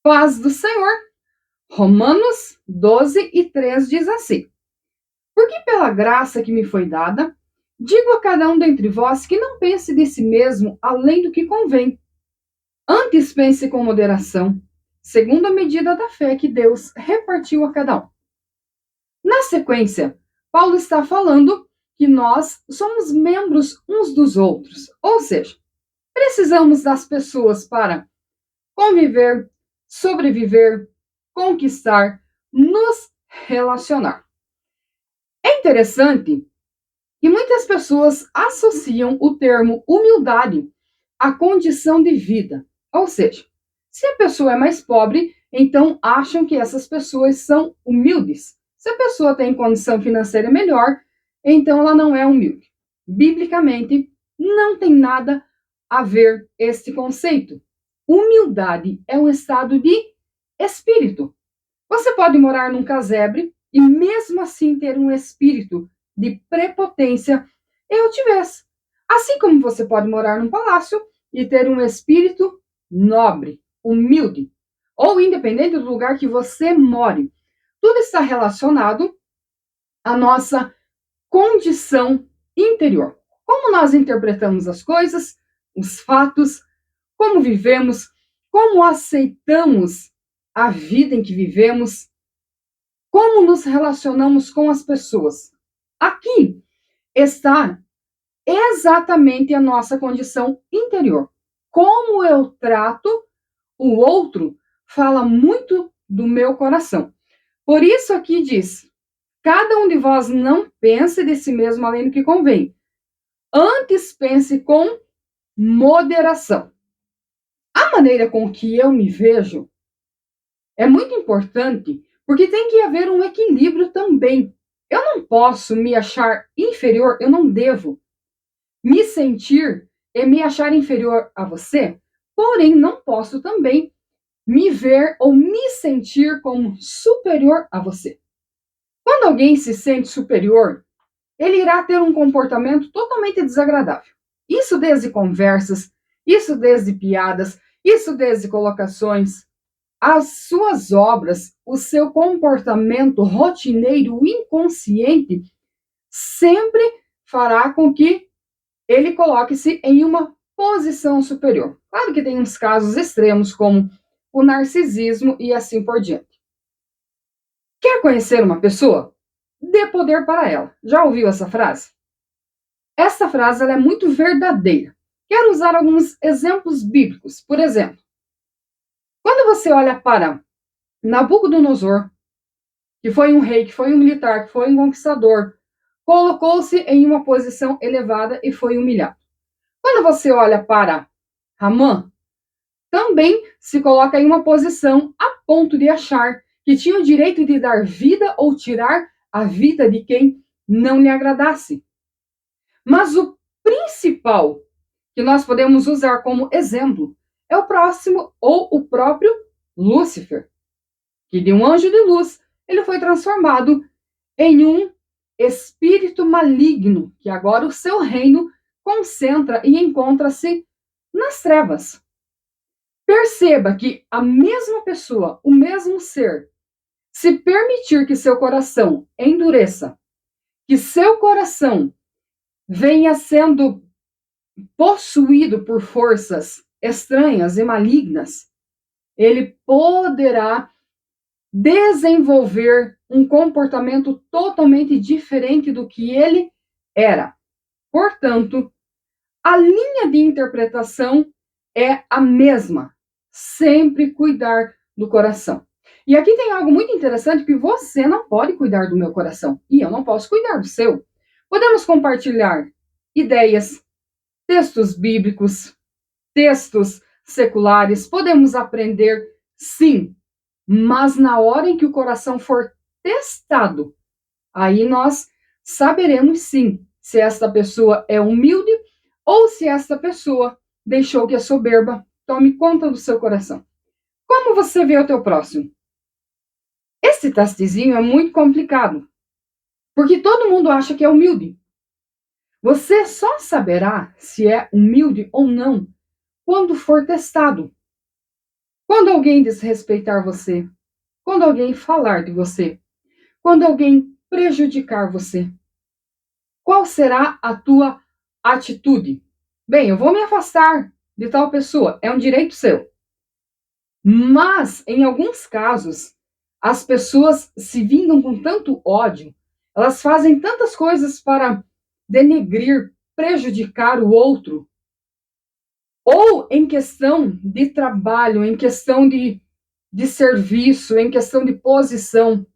Paz do Senhor. Romanos 12:3 diz assim: Porque pela graça que me foi dada, digo a cada um dentre vós que não pense de si mesmo além do que convém. Antes pense com moderação, segundo a medida da fé que Deus repartiu a cada um. Na sequência, Paulo está falando que nós somos membros uns dos outros, ou seja, precisamos das pessoas para conviver, sobreviver, conquistar, nos relacionar. É interessante que muitas pessoas associam o termo humildade à condição de vida. Ou seja, se a pessoa é mais pobre, então acham que essas pessoas são humildes. Se a pessoa tem condição financeira melhor, então ela não é humilde. Biblicamente, não tem nada a ver este conceito. Humildade é um estado de espírito. Você pode morar num casebre e mesmo assim ter um espírito de prepotência e altivez. Assim como você pode morar num palácio e ter um espírito nobre, humilde, ou independente do lugar que você more. Tudo está relacionado à nossa condição interior. Como nós interpretamos as coisas, os fatos, como vivemos, como aceitamos a vida em que vivemos, como nos relacionamos com as pessoas. Aqui está exatamente a nossa condição interior. Como eu trato o outro fala muito do meu coração. Por isso aqui diz: cada um de vós não pense de si mesmo além do que convém. Antes pense com moderação. A maneira com que eu me vejo é muito importante, porque tem que haver um equilíbrio também. Eu não posso me achar inferior, eu não devo me sentir e me achar inferior a você, porém não posso também me ver ou me sentir como superior a você. Quando alguém se sente superior, ele irá ter um comportamento totalmente desagradável. Isso desde conversas, isso desde piadas, isso desde colocações, as suas obras, o seu comportamento rotineiro inconsciente sempre fará com que ele coloque-se em uma posição superior. Claro que tem uns casos extremos, como o narcisismo e assim por diante. Quer conhecer uma pessoa? Dê poder para ela. Já ouviu essa frase? Essa frase ela é muito verdadeira. Quero usar alguns exemplos bíblicos. Por exemplo, quando você olha para Nabucodonosor, que foi um rei, que foi um militar, que foi um conquistador, colocou-se em uma posição elevada e foi humilhado. Quando você olha para Ramã, também se coloca em uma posição a ponto de achar que tinha o direito de dar vida ou tirar a vida de quem não lhe agradasse. Mas o principal que nós podemos usar como exemplo é o próximo ou o próprio Lúcifer, que de um anjo de luz ele foi transformado em um espírito maligno, que agora o seu reino concentra e encontra-se nas trevas. Perceba que a mesma pessoa, o mesmo ser, se permitir que seu coração endureça, que seu coração venha sendo possuído por forças estranhas e malignas, ele poderá desenvolver um comportamento totalmente diferente do que ele era. Portanto, a linha de interpretação é a mesma. Sempre cuidar do coração. E aqui tem algo muito interessante que você não pode cuidar do meu coração e eu não posso cuidar do seu. Podemos compartilhar ideias, textos bíblicos, textos seculares, podemos aprender, sim, mas na hora em que o coração for testado, aí nós saberemos sim se esta pessoa é humilde ou se esta pessoa deixou que a soberba tome conta do seu coração. Como você vê o teu próximo? Esse testezinho é muito complicado, porque todo mundo acha que é humilde. Você só saberá se é humilde ou não quando for testado. Quando alguém desrespeitar você, quando alguém falar de você, quando alguém prejudicar você, qual será a tua atitude? Bem, eu vou me afastar de tal pessoa, é um direito seu. Mas, em alguns casos, as pessoas se vingam com tanto ódio, elas fazem tantas coisas para denegrir, prejudicar o outro, ou em questão de trabalho, em questão de serviço, em questão de posição.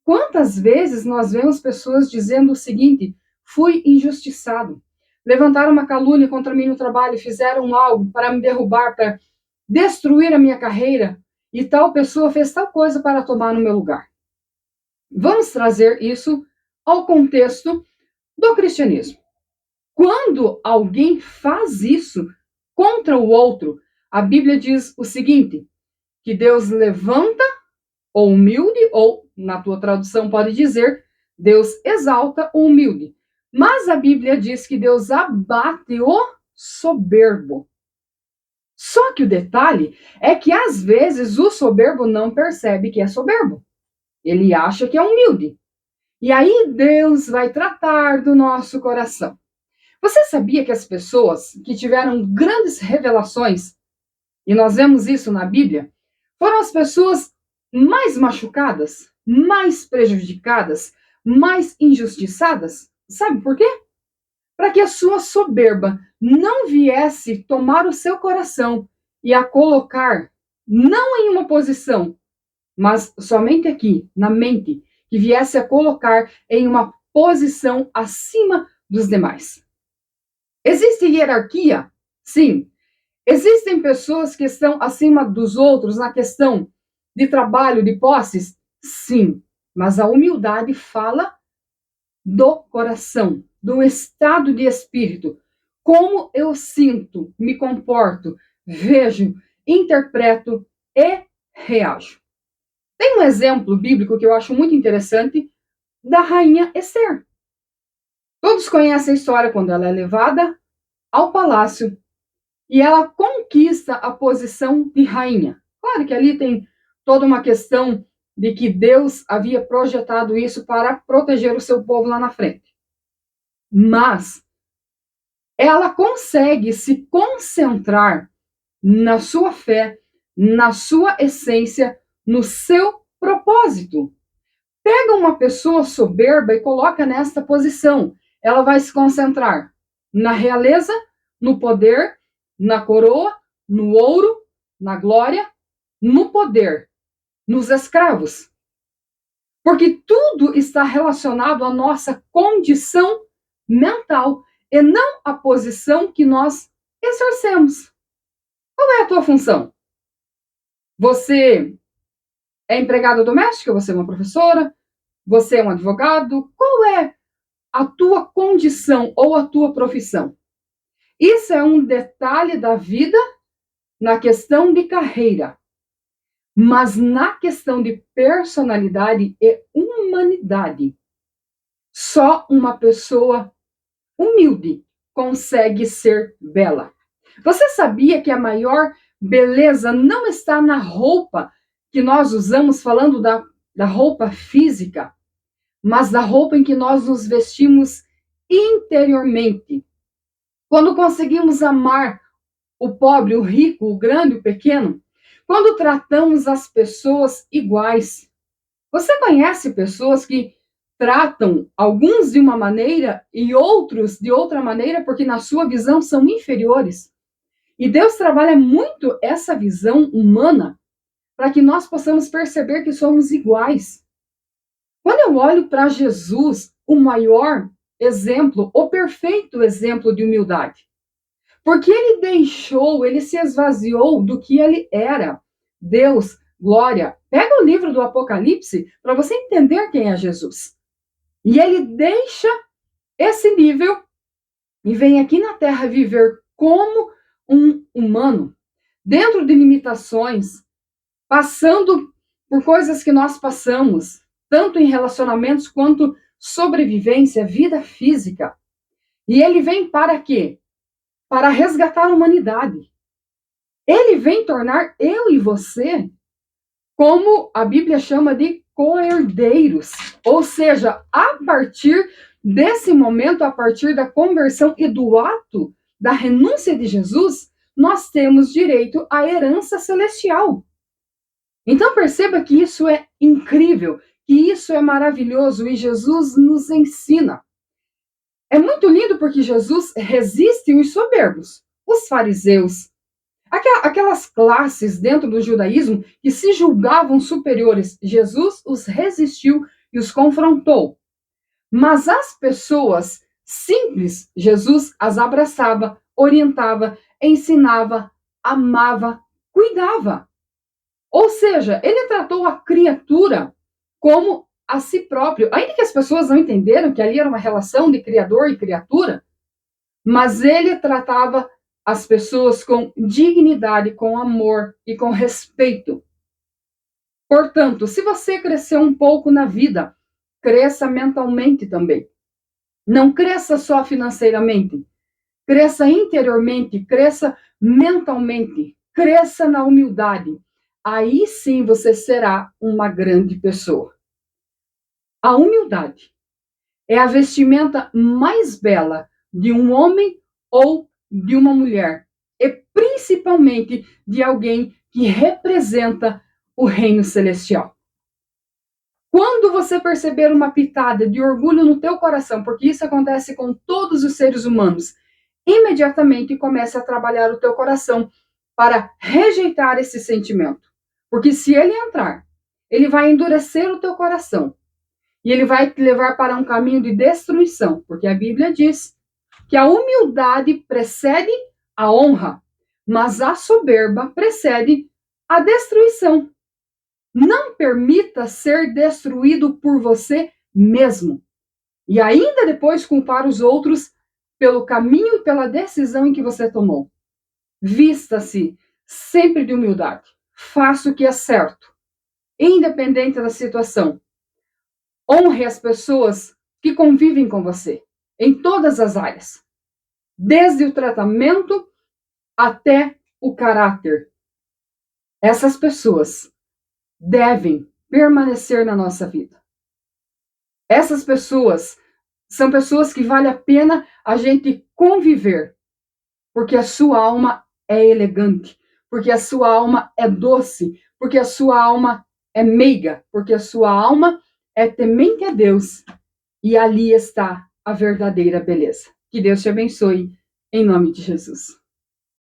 Quantas vezes nós vemos pessoas dizendo o seguinte: fui injustiçado, levantaram uma calúnia contra mim no trabalho, fizeram algo para me derrubar, para destruir a minha carreira, e tal pessoa fez tal coisa para tomar no meu lugar. Vamos trazer isso ao contexto do cristianismo. Quando alguém faz isso contra o outro, a Bíblia diz o seguinte: que Deus levanta o humilde, ou na tua tradução pode dizer, Deus exalta o humilde. Mas a Bíblia diz que Deus abate o soberbo. Só que o detalhe é que às vezes o soberbo não percebe que é soberbo. Ele acha que é humilde. E aí Deus vai tratar do nosso coração. Você sabia que as pessoas que tiveram grandes revelações, e nós vemos isso na Bíblia, foram as pessoas mais machucadas, mais prejudicadas, mais injustiçadas? Sabe por quê? Para que a sua soberba não viesse tomar o seu coração e a colocar não em uma posição, mas somente aqui, na mente, que viesse a colocar em uma posição acima dos demais. Existe hierarquia? Sim. Existem pessoas que estão acima dos outros na questão de trabalho, de posses? Sim. Mas a humildade fala do coração, do estado de espírito. Como eu sinto, me comporto, vejo, interpreto e reajo. Tem um exemplo bíblico que eu acho muito interessante da rainha Ester. Todos conhecem a história quando ela é levada ao palácio e ela conquista a posição de rainha. Claro que ali tem toda uma questão de que Deus havia projetado isso para proteger o seu povo lá na frente. Mas ela consegue se concentrar na sua fé, na sua essência, no seu propósito. Pega uma pessoa soberba e coloca nesta posição. Ela vai se concentrar na realeza, no poder, na coroa, no ouro, na glória, no poder, nos escravos. Porque tudo está relacionado à nossa condição mental e não à posição que nós exercemos. Qual é a tua função? Você é empregada doméstica? Você é uma professora? Você é um advogado? Qual é a tua condição ou a tua profissão? Isso é um detalhe da vida na questão de carreira. Mas na questão de personalidade e humanidade, só uma pessoa humilde consegue ser bela. Você sabia que a maior beleza não está na roupa que nós usamos, falando da roupa física, mas da roupa em que nós nos vestimos interiormente? Quando conseguimos amar o pobre, o rico, o grande, o pequeno, quando tratamos as pessoas iguais. Você conhece pessoas que tratam alguns de uma maneira e outros de outra maneira porque na sua visão são inferiores? E Deus trabalha muito essa visão humana para que nós possamos perceber que somos iguais. Quando eu olho para Jesus, o maior exemplo, o perfeito exemplo de humildade, porque ele deixou, ele se esvaziou do que ele era. Deus, glória. Pega o livro do Apocalipse para você entender quem é Jesus. E ele deixa esse nível e vem aqui na Terra viver como um humano, dentro de limitações, passando por coisas que nós passamos, tanto em relacionamentos quanto sobrevivência, vida física. E ele vem para quê? Para resgatar a humanidade. Ele vem tornar eu e você, como a Bíblia chama de co-herdeiros. Ou seja, a partir desse momento, a partir da conversão e do ato da renúncia de Jesus, nós temos direito à herança celestial. Então perceba que isso é incrível, que isso é maravilhoso e Jesus nos ensina. É muito lindo porque Jesus resiste os soberbos, os fariseus, aquelas classes dentro do judaísmo que se julgavam superiores. Jesus os resistiu e os confrontou. Mas as pessoas simples, Jesus as abraçava, orientava, ensinava, amava, cuidava. Ou seja, ele tratou a criatura como a si próprio. Ainda que as pessoas não entenderam que ali era uma relação de criador e criatura, mas ele tratava as pessoas com dignidade, com amor e com respeito. Portanto, se você cresceu um pouco na vida, cresça mentalmente também. Não cresça só financeiramente. Cresça interiormente, cresça mentalmente, cresça na humildade. Aí sim você será uma grande pessoa. A humildade é a vestimenta mais bela de um homem ou de uma mulher, e principalmente de alguém que representa o reino celestial. Quando você perceber uma pitada de orgulho no teu coração, porque isso acontece com todos os seres humanos, imediatamente comece a trabalhar o teu coração para rejeitar esse sentimento. Porque se ele entrar, ele vai endurecer o teu coração e ele vai te levar para um caminho de destruição, porque a Bíblia diz que a humildade precede a honra, mas a soberba precede a destruição. Não permita ser destruído por você mesmo. E ainda depois culpar os outros pelo caminho e pela decisão em que você tomou. Vista-se sempre de humildade. Faça o que é certo, independente da situação. Honre as pessoas que convivem com você, em todas as áreas. Desde o tratamento até o caráter. Essas pessoas devem permanecer na nossa vida. Essas pessoas são pessoas que vale a pena a gente conviver, porque a sua alma é elegante, porque a sua alma é doce, porque a sua alma é meiga, porque a sua alma é temente a Deus, e ali está a verdadeira beleza. Que Deus te abençoe, em nome de Jesus.